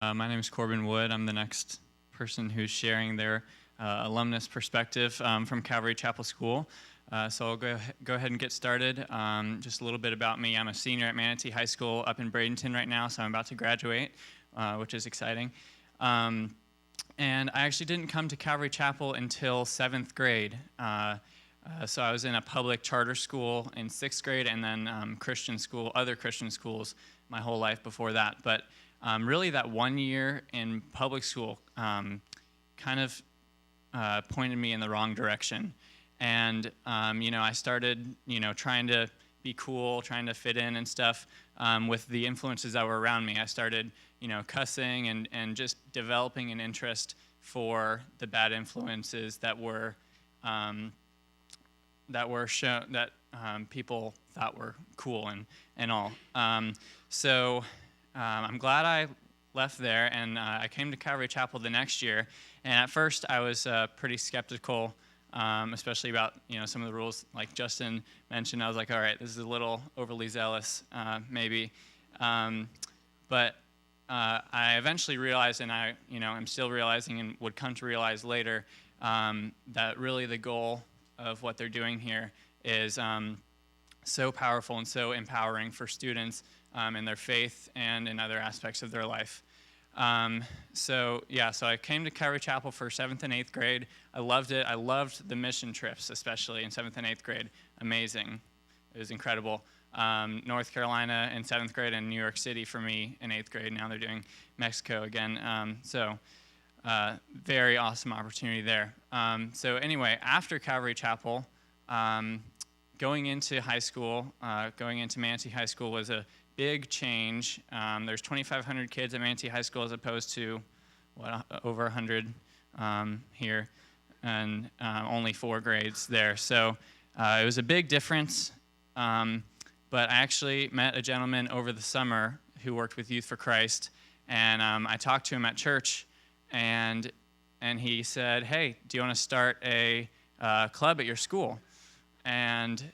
My name is Corbin Wood. I'm the next person who's sharing their alumnus perspective from Calvary Chapel School. So I'll go ahead and get started. Just a little bit about me. I'm a senior at Manatee High School up in Bradenton right now, so I'm about to graduate, which is exciting. And I actually didn't come to Calvary Chapel until 7th grade. So I was in a public charter school in 6th grade and then other Christian schools my whole life before that. But really that 1 year in public school kind of pointed me in the wrong direction. And, I started, trying to be cool, trying to fit in and stuff with the influences that were around me. I started, cussing and just developing an interest for the bad influences that people thought were cool and all. So I'm glad I left there, and I came to Calvary Chapel the next year. And at first, I was pretty skeptical, especially about some of the rules, like Justin mentioned. I was like, all right, this is a little overly zealous, maybe. But I eventually realized, and I'm still realizing, and would come to realize later, that really the goal of what they're doing here is so powerful and so empowering for students in their faith and in other aspects of their life. So I came to Calvary Chapel for 7th and 8th grade. I loved it. I loved the mission trips, especially in 7th and 8th grade. Amazing. It was incredible. North Carolina in 7th grade and New York City for me in 8th grade. Now they're doing Mexico again. Very awesome opportunity there. So anyway, after Calvary Chapel, going into high school, going into Manatee High School was a big change. There's 2,500 kids at Manatee High School as opposed to over 100 here, and only 4 grades there. So it was a big difference. But I actually met a gentleman over the summer who worked with Youth for Christ, and I talked to him at church, and he said, "Hey, do you want to start a club at your school?" And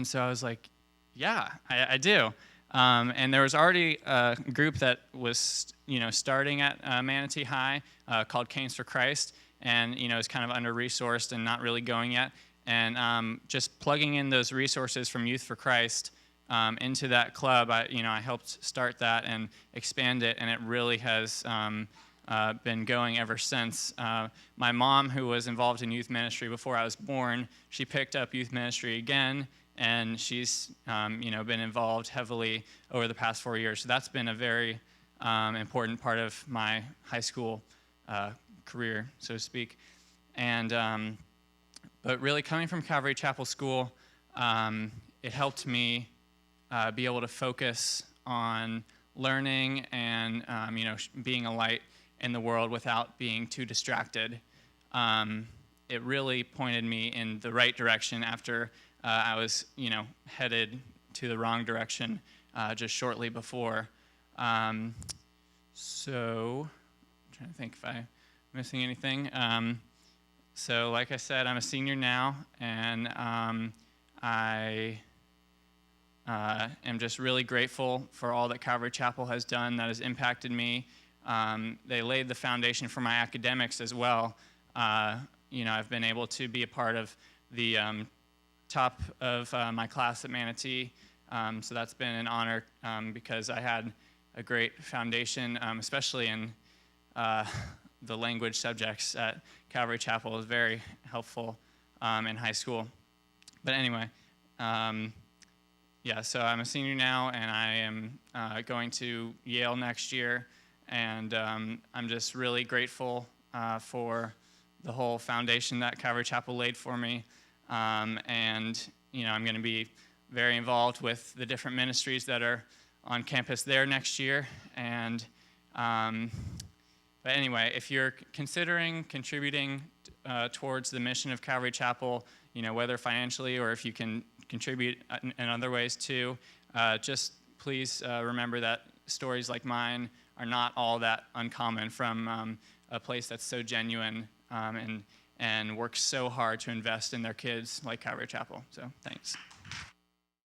so I was like, "Yeah, I do." And there was already a group that was, starting at Manatee High called Canes for Christ, and is kind of under-resourced and not really going yet. And just plugging in those resources from Youth for Christ into that club, I helped start that and expand it, and it really has been going ever since. My mom, who was involved in youth ministry before I was born, she picked up youth ministry again, and she's been involved heavily over the past 4 years. So that's been a very important part of my high school career, so to speak. And but really, coming from Calvary Chapel School, it helped me be able to focus on learning and being a light in the world without being too distracted. It really pointed me in the right direction after I was, headed to the wrong direction just shortly before. So, I'm trying to think if I'm missing anything. So, like I said, I'm a senior now, and I am just really grateful for all that Calvary Chapel has done that has impacted me. They laid the foundation for my academics as well. I've been able to be a part of the top of my class at Manatee, so that's been an honor because I had a great foundation, especially in the language subjects at Calvary Chapel. It was very helpful in high school. But anyway, so I'm a senior now, and I am going to Yale next year, and I'm just really grateful for the whole foundation that Calvary Chapel laid for me. I'm going to be very involved with the different ministries that are on campus there next year. And but anyway, if you're considering contributing towards the mission of Calvary Chapel, whether financially or if you can contribute in other ways too, just please remember that stories like mine are not all that uncommon from a place that's so genuine and works so hard to invest in their kids like Calvary Chapel. So thanks.